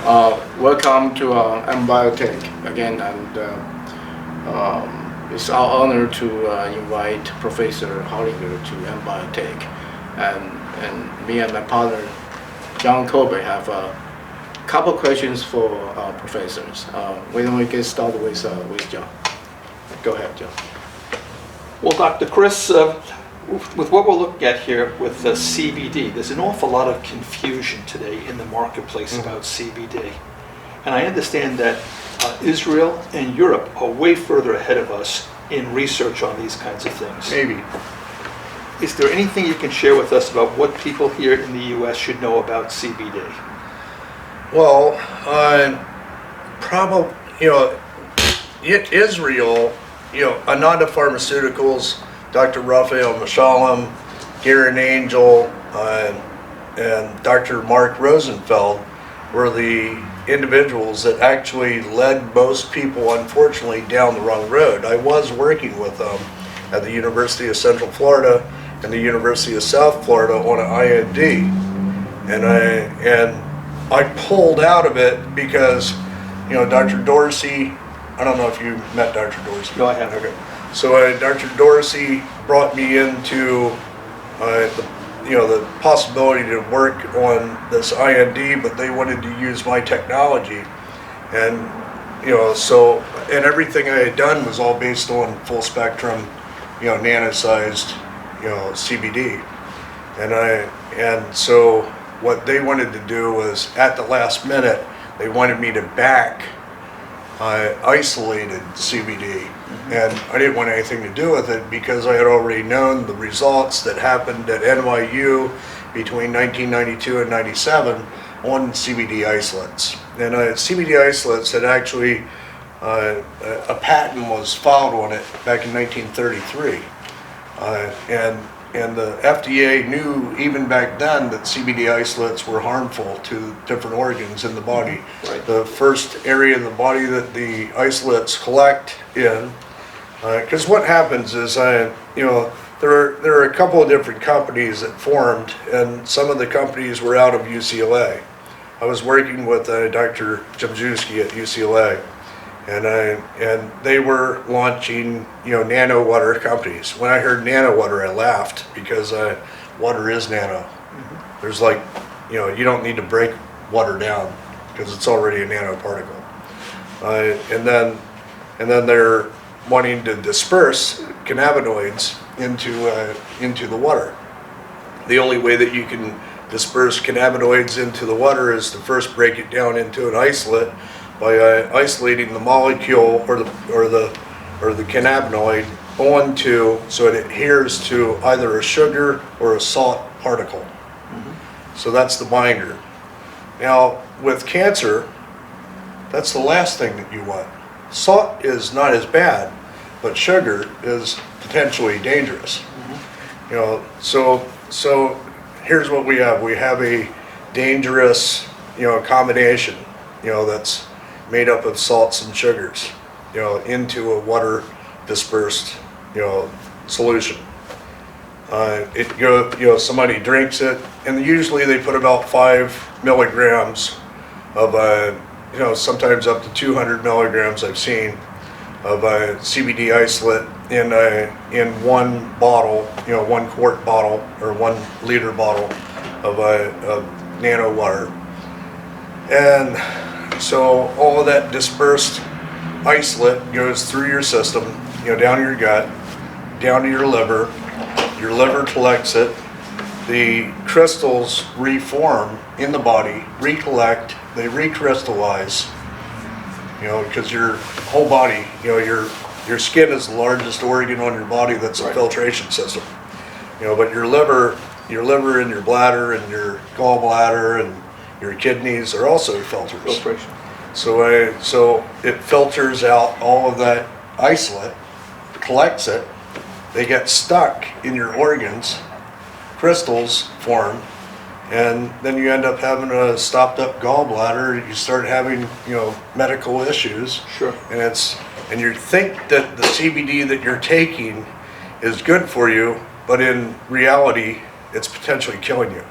Welcome to Biotech again, and it's our honor to invite Professor Hollinger to Biotech, and me and my partner John Kobe have a couple questions for our professors. Why don't we get started with John? Go ahead, John. Well, Dr. Chris, with what we're looking at here with CBD, there's an awful lot of confusion today in the marketplace about CBD. And I understand that Israel and Europe are way further ahead of us in research on these kinds of things. Maybe. Is there anything you can share with us about what people here in the U.S. should know about CBD? Well, probably, Israel, Ananda Pharmaceuticals, Dr. Raphael Mishalem, Garen Angel, and Dr. Mark Rosenfeld were the individuals that actually led most people, unfortunately, down the wrong road. I was working with them at the University of Central Florida and the University of South Florida on an IND, and I pulled out of it because, Dr. Dorsey, I don't know if you met Dr. Dorsey. No, I haven't. Okay. So Dr. Dorsey brought me into the possibility to work on this IND, but they wanted to use my technology, and and everything I had done was all based on full spectrum, nano-sized, CBD, and so what they wanted to do was, at the last minute, they wanted me to back isolated CBD, and I didn't want anything to do with it because I had already known the results that happened at NYU between 1992 and 97 on CBD isolates. And CBD isolates had actually, a patent was filed on it back in 1933, and the FDA knew even back then that CBD isolates were harmful to different organs in the body. Right. The first area of the body that the isolates collect in, because what happens is, there are a couple of different companies that formed, and some of the companies were out of UCLA. I was working with Dr. Jabzewski at UCLA, and they were launching, nano water companies. When I heard nano water, I laughed because water is nano. Mm-hmm. There's you don't need to break water down because it's already a nanoparticle. And then they're wanting to disperse cannabinoids into the water. The only way that you can disperse cannabinoids into the water is to first break it down into an isolate by isolating the molecule or the cannabinoid onto, so it adheres to either a sugar or a salt particle. Mm-hmm. So that's the binder. Now with cancer, that's the last thing that you want. Salt is not as bad, but sugar is potentially dangerous. Mm-hmm. So here's what we have. We have a dangerous, combination, that's made up of salts and sugars, into a water dispersed, solution. Somebody drinks it, and usually they put about 5 milligrams of, sometimes up to 200 milligrams I've seen of CBD isolate in one bottle, 1 quart bottle or 1 liter bottle of nano water. And so all of that dispersed isolate goes through your system, down your gut, down to your liver. Your liver collects it. The crystals reform in the body, recollect, they recrystallize, because your whole body, your skin is the largest organ on your body that's a filtration system. But your liver and your bladder and your gallbladder and your kidneys are also filters. Filtration. So it filters out all of that isolate, collects it, they get stuck in your organs, crystals form, and then you end up having a stopped up gallbladder. You start having, medical issues. Sure. And you think that the CBD that you're taking is good for you, but in reality, it's potentially killing you.